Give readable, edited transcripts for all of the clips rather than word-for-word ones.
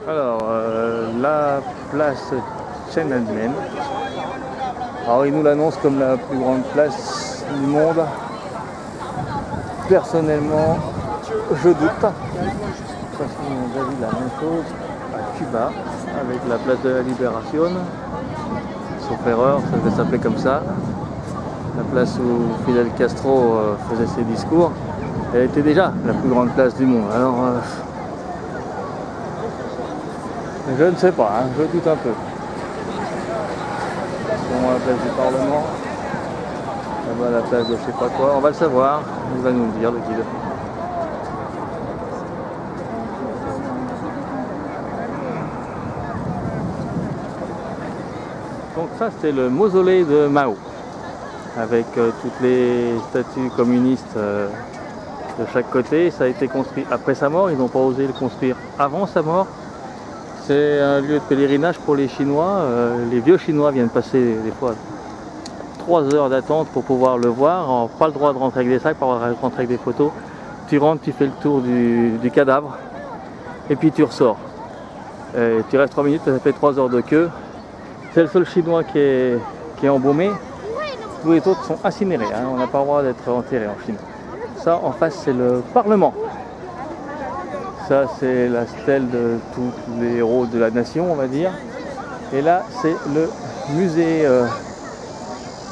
Alors, la place Tiananmen. Alors, ils nous l'annoncent comme la plus grande place du monde. Personnellement, je doute. Parce qu'on a déjà vu la même chose à Cuba, avec la place de la Libération. Sauf erreur, ça devait s'appeler comme ça. La place où Fidel Castro faisait ses discours. Elle était déjà la plus grande place du monde. Alors, je ne sais pas, hein, je doute un peu. Sur la place du Parlement, là-bas la place de je sais pas quoi, on va le savoir, il va nous le dire le guide. Donc ça c'est le mausolée de Mao, avec toutes les statues communistes de chaque côté. Ça a été construit après sa mort, ils n'ont pas osé le construire avant sa mort. C'est un lieu de pèlerinage pour les Chinois. Les vieux Chinois viennent passer des fois 3 heures d'attente pour pouvoir le voir. On n'a pas le droit de rentrer avec des sacs, pas le droit de rentrer avec des photos. Tu rentres, tu fais le tour du cadavre et puis tu ressors. Et tu restes 3 minutes, ça fait 3 heures de queue. C'est le seul Chinois qui est embaumé. Tous les autres sont incinérés. Hein. On n'a pas le droit d'être enterré en Chine. Ça, en face, c'est le Parlement. Ça, c'est la stèle de tous les héros de la nation, on va dire. Et là, c'est le musée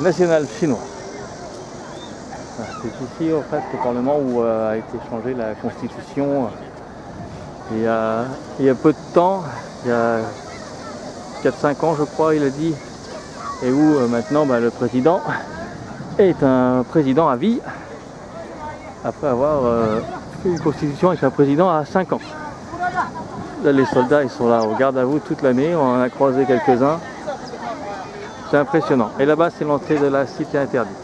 national chinois. Voilà, c'est ici, en fait, le Parlement où a été changée la Constitution. Il y a peu de temps, il y a 4-5 ans, je crois, il a dit. Et où maintenant, le président est un président à vie, après avoir fait une constitution avec un président à 5 ans. Là, les soldats, ils sont là au garde à vous toute l'année, on en a croisé quelques-uns. C'est impressionnant. Et là-bas, c'est l'entrée de la cité interdite.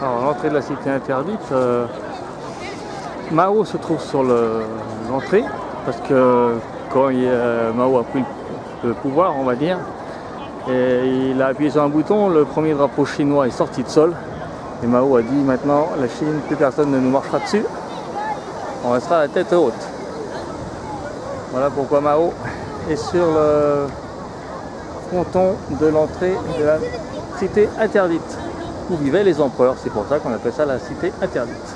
Alors, l'entrée de la cité interdite, Mao se trouve sur l'entrée, parce que quand Mao a pris le pouvoir, on va dire, et il a appuyé sur un bouton, le premier drapeau chinois est sorti de sol. Et Mao a dit maintenant la Chine, plus personne ne nous marchera dessus, on restera la tête haute. Voilà pourquoi Mao est sur le fronton de l'entrée de la cité interdite, où vivaient les empereurs, c'est pour ça qu'on appelle ça la cité interdite.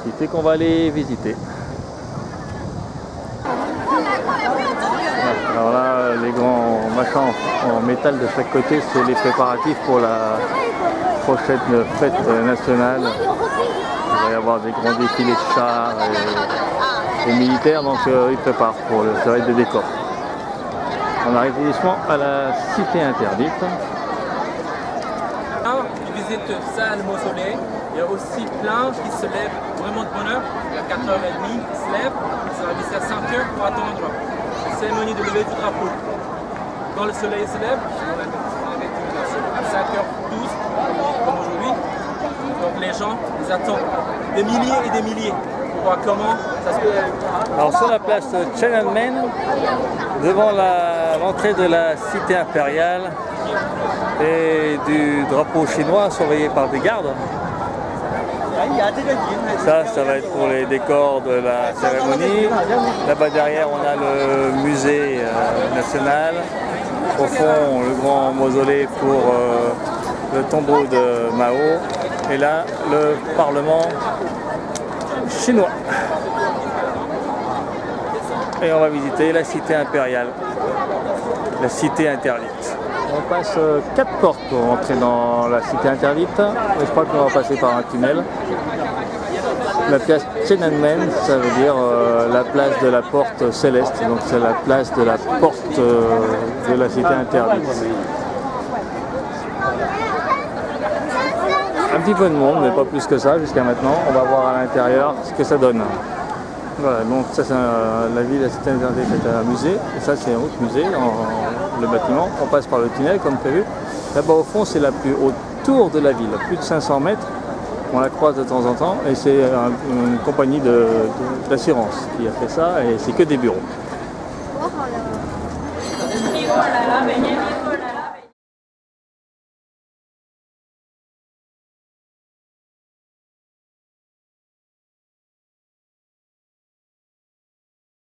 Ce qui fait qu'on va aller visiter. Alors là, les grands machins en métal de chaque côté, c'est les préparatifs pour la prochaine fête nationale. Il va y avoir des grands défilés de chars et militaires, donc ils préparent pour le service des décors. On arrive doucement à la cité interdite. Tu visites ça, le mausolée. Il y a aussi plein qui se lèvent vraiment de bonne heure. À 4h30, ils se lèvent. Ça va visiter à 5h pour attendre la cérémonie de lever du drapeau. Quand le soleil se lève, à 5h12, comme aujourd'hui, donc les gens, ils attendent des milliers et des milliers pour voir comment ça se passe. Alors sur la place Tiananmen, devant l'entrée de la cité impériale et du drapeau chinois surveillé par des gardes. Ça va être pour les décors de la cérémonie. Là-bas derrière, on a le musée national. Au fond, le grand mausolée pour le tombeau de Mao. Et là, le Parlement chinois. Et on va visiter la cité impériale, la cité interdite. On passe 4 portes pour entrer dans la cité interdite. Et je crois qu'on va passer par un tunnel. La place Tiananmen, ça veut dire la place de la porte céleste. Donc c'est la place de la porte de la cité interdite. Un petit peu de monde, mais pas plus que ça jusqu'à maintenant. On va voir à l'intérieur ce que ça donne. Voilà, donc ça c'est la ville de la cité interdite, c'est un musée. Et ça c'est un autre musée, le bâtiment. On passe par le tunnel comme prévu. Là-bas au fond c'est la plus haute tour de la ville, plus de 500 mètres. On la croise de temps en temps et c'est une compagnie d'assurance qui a fait ça et c'est que des bureaux.